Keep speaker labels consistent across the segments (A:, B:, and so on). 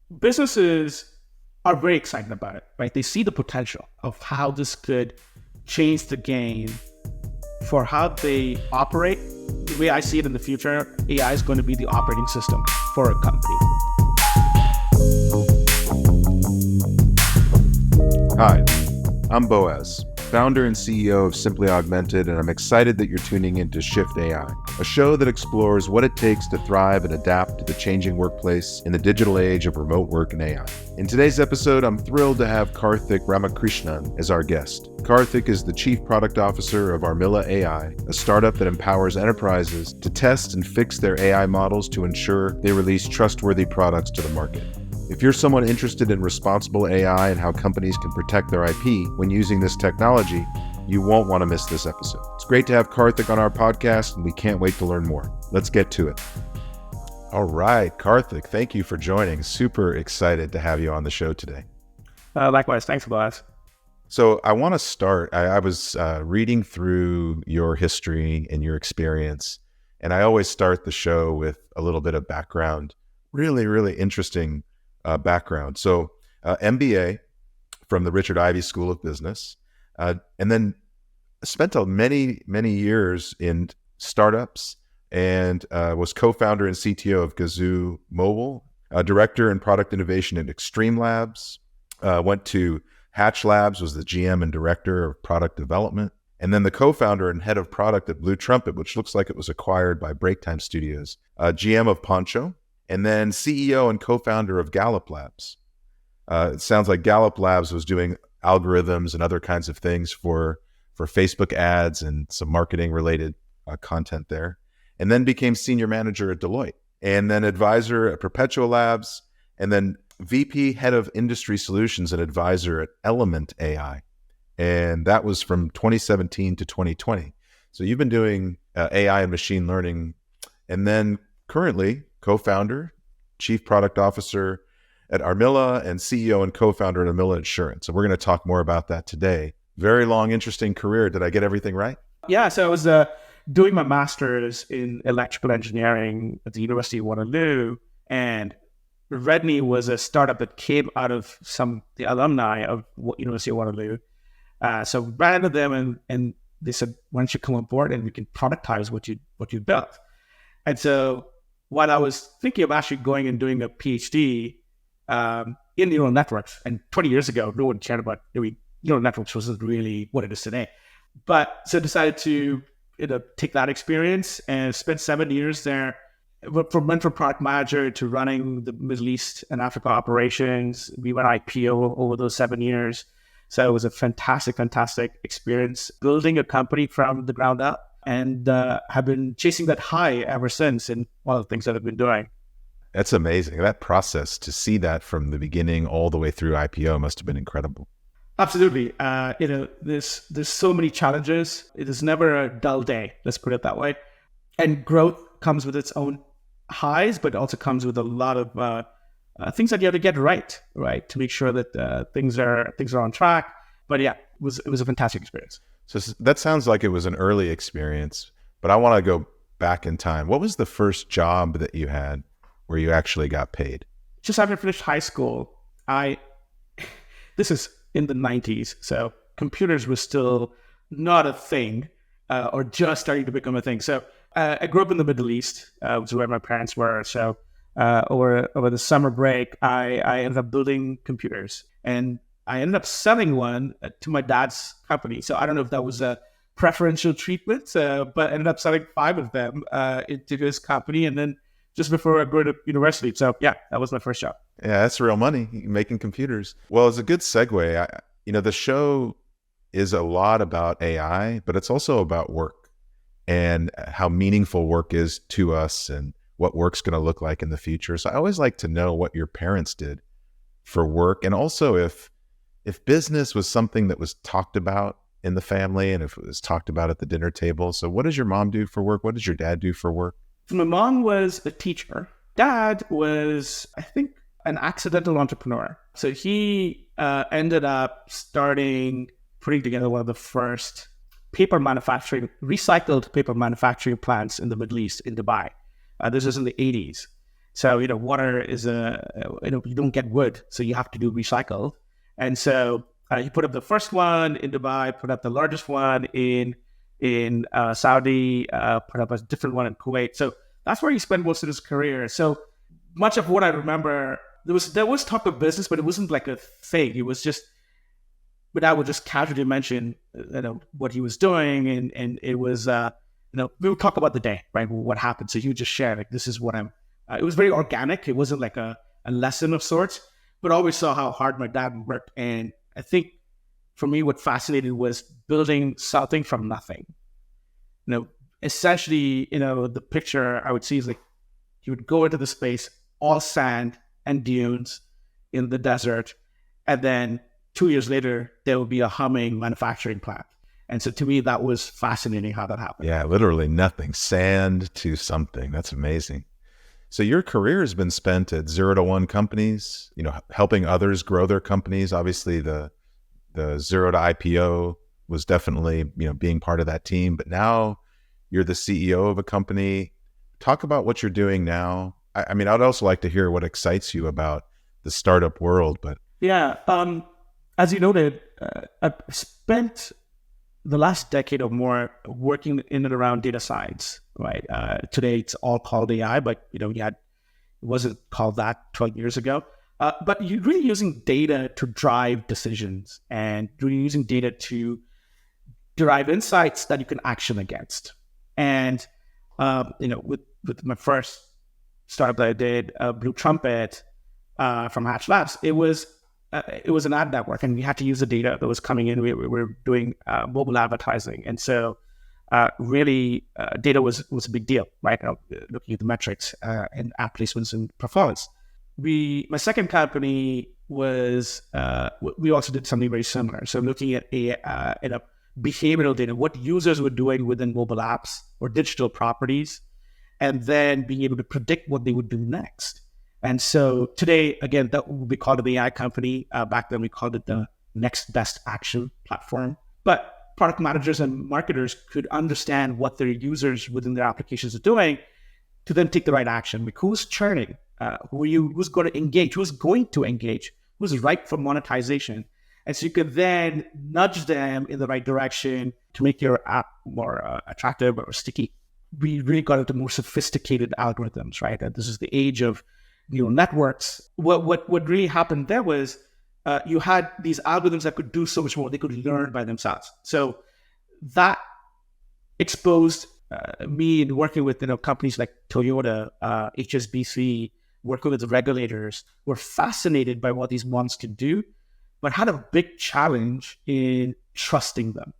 A: businesses are very excited about it, right? They see the potential of how this could change the game for how they operate. The way I see it in the future, AI is going to be the operating system for a company.
B: Hi, I'm Boaz, founder and CEO of Simply Augmented, and I'm excited that you're tuning into Shift AI, a show that explores what it takes to thrive and adapt to the changing workplace in the digital age of remote work and AI. In today's episode, I'm thrilled to have Karthik Ramakrishnan as our guest. Karthik is the Chief Product Officer of Armillo AI, a startup that empowers enterprises to test and fix their AI models to ensure they release trustworthy products to the market. If you're someone interested in responsible AI and how companies can protect their IP when using this technology, you won't want to miss this episode. It's great to have Karthik on our podcast, and we can't wait to learn more. Let's get to it. All right, Karthik, thank you for joining. Super excited to have you on the show today.
A: Likewise. Thanks, Boaz.
B: So I want to start, I was reading through your history and your experience, and I always start the show with a little bit of background, really interesting background. So MBA from the Richard Ivey School of Business, and then spent many years in startups and was co-founder and CTO of Gazoo Mobile, director in product innovation at Extreme Labs, went to Hatch Labs, was the GM and director of product development, and then the co-founder and head of product at Blue Trumpet, which looks like it was acquired by Breaktime Studios, GM of Poncho, and then CEO and co-founder of Gallup Labs. It sounds like Gallup Labs was doing algorithms and other kinds of things for Facebook ads and some marketing related content there. And then became senior manager at Deloitte, and then advisor at Perpetual Labs, and then VP head of industry solutions and advisor at Element AI. And that was from 2017 to 2020. So you've been doing AI and machine learning, and then currently co-founder, chief product officer at Armillo, and CEO and co-founder at Armillo Insurance. And we're going to talk more about that today. Very long, interesting career. Did I get everything right?
A: Yeah, so I was doing my master's in electrical engineering at the University of Waterloo, and Redney was a startup that came out of the alumni of University of Waterloo. So ran into them, and they said, "Why don't you come on board and we can productize what you built?" And so while I was thinking of actually going and doing a PhD in neural networks, and 20 years ago, no one cared about doing neural networks, wasn't really what it is today. But so I decided to take that experience and spent 7 years there, from mentor product manager to running the Middle East and Africa operations. We went IPO over those 7 years. So it was a fantastic experience building a company from the ground up, and have been chasing that high ever since in all the things that I've been doing.
B: That's amazing. That process, to see that from the beginning all the way through IPO, must have been incredible.
A: Absolutely. There's so many challenges. It is never a dull day, let's put it that way. And growth comes with its own highs, but also comes with a lot of things that you have to get right, to make sure that things are on track. But yeah, it was a fantastic experience.
B: So that sounds like it was an early experience, but I want to go back in time. What was the first job that you had where you actually got paid?
A: Just after I finished high school, this is in the 90s, so computers were still not a thing, or just starting to become a thing. So I grew up in the Middle East, which is where my parents were. So over the summer break, I ended up building computers, and I ended up selling one to my dad's company. So I don't know if that was a preferential treatment, but I ended up selling 5 of them into his company, and then just before I go to university. So yeah, that was my first job.
B: Yeah, that's real money, making computers. Well, it's a good segue. The show is a lot about AI, but it's also about work and how meaningful work is to us and what work's going to look like in the future. So I always like to know what your parents did for work, and also if business was something that was talked about in the family and if it was talked about at the dinner table. So what does your mom do for work? What does your dad do for work?
A: My mom was a teacher. Dad was, I think, an accidental entrepreneur. So he ended up putting together one of the first recycled paper manufacturing plants in the Middle East, in Dubai. This was in the 80s. So, water is you don't get wood, so you have to do recycled. And so he put up the first one in Dubai, put up the largest one in Saudi, put up a different one in Kuwait. So that's where he spent most of his career. So much of what I remember, there was talk of business, but it wasn't like a thing. It was just, but I would just casually mention, what he was doing, and it was, we would talk about the day, right? What happened. So he would just share, like, this is what I'm. It was very organic. It wasn't like a lesson of sorts, but I always saw how hard my dad worked. And I think for me, what fascinated was building something from nothing. Essentially, the picture I would see is like he would go into the space, all sand and dunes in the desert, and then 2 years later, there would be a humming manufacturing plant. And so to me, that was fascinating how that happened.
B: Yeah, literally nothing, sand to something. That's amazing. So your career has been spent at 0 to 1 companies, helping others grow their companies. Obviously, the 0 to IPO was definitely, being part of that team. But now you're the CEO of a company. Talk about what you're doing now. I mean, I'd also like to hear what excites you about the startup world. But
A: yeah, as you noted, I've spent the last decade or more working in and around data science, right? Today it's all called AI, but it wasn't called that 12 years ago. But you're really using data to drive decisions, and you're using data to derive insights that you can action against. And with my first startup that I did, Blue Trumpet from Hatch Labs, it was an ad network, and we had to use the data that was coming in. We were doing mobile advertising, and so really data was a big deal, right? Looking at the metrics and app placements and performance. My second company was we also did something very similar. So looking at behavioral data, what users were doing within mobile apps or digital properties, and then being able to predict what they would do next. And so today, again, that would be called the AI company. Back then, we called it the next best action platform. But product managers and marketers could understand what their users within their applications are doing to then take the right action. Like, who's churning? Who's going to engage? Who's going to engage? Who's ripe for monetization? And so you could then nudge them in the right direction to make your app more attractive or sticky. We really got into more sophisticated algorithms, right? This is the age of neural networks. What really happened there was you had these algorithms that could do so much more. They could learn by themselves. So that exposed me in working with companies like Toyota, HSBC, working with the regulators, were fascinated by what these models could do, but had a big challenge in trusting them.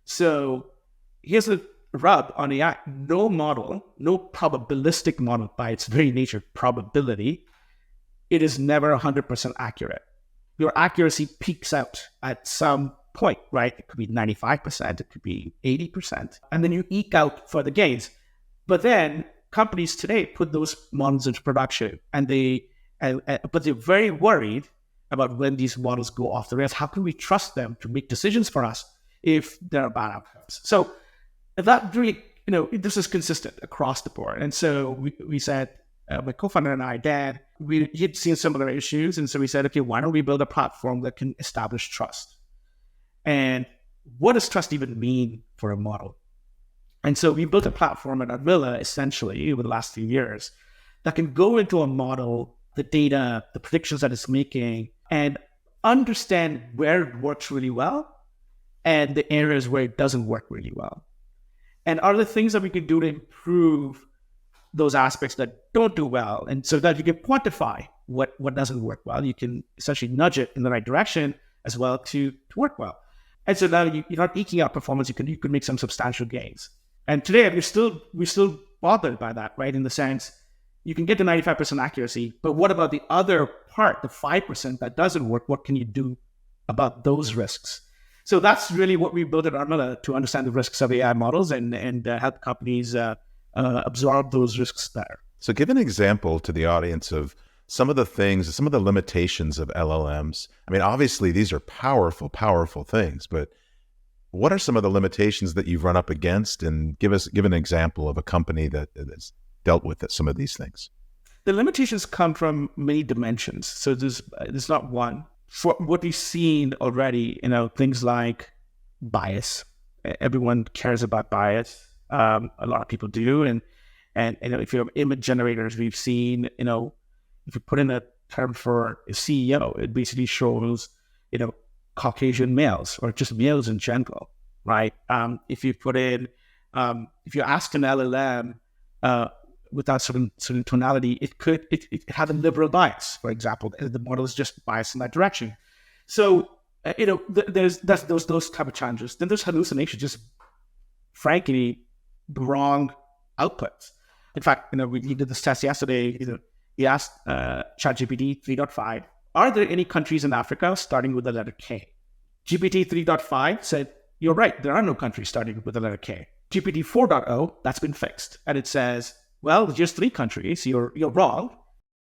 A: So here's the rub on AI. No model, no probabilistic model by its very nature, probability, it is never 100% accurate. Your accuracy peaks out at some point, right? It could be 95%, it could be 80%, and then you eke out further gains. But then companies today put those models into production, but they're very worried about when these models go off the rails. How can we trust them to make decisions for us if there are bad outcomes? So that really, this is consistent across the board. And so we said, my co-founder and I, Dan, he'd seen similar issues. And so we said, okay, why don't we build a platform that can establish trust? And what does trust even mean for a model? And so we built a platform at Armillo, essentially, over the last few years, that can go into a model, the data, the predictions that it's making, and understand where it works really well and the areas where it doesn't work really well. And are there things that we can do to improve those aspects that don't do well? And so that you can quantify what doesn't work well. You can essentially nudge it in the right direction as well to work well. And so now you're not eking out performance. You could make some substantial gains. And today we're still bothered by that, right? In the sense, you can get to 95% accuracy, but what about the other part, the 5% that doesn't work? What can you do about those risks? So that's really what we built at Armillo, to understand the risks of AI models and help companies absorb those risks better.
B: So give an example to the audience of some of the things, some of the limitations of LLMs. I mean, obviously these are powerful, powerful things, but what are some of the limitations that you've run up against? And give an example of a company that has dealt with some of these things.
A: The limitations come from many dimensions. So there's not one. For what we've seen already, things like bias. Everyone cares about bias. A lot of people do, and if you're image generators, we've seen, if you put in a term for a CEO, it basically shows, Caucasian males or just males in general, right? If you put in, if you ask an LLM without certain tonality, it had a liberal bias, for example. The model is just biased in that direction. So there's those type of challenges. Then there's hallucination, just frankly the wrong outputs. In fact, we did this test yesterday. We asked ChatGPT 3.5, are there any countries in Africa starting with the letter K? GPT 3.5 said, you're right, there are no countries starting with the letter K. GPT 4.0, that's been fixed. And it says, well, just 3 countries, you're wrong.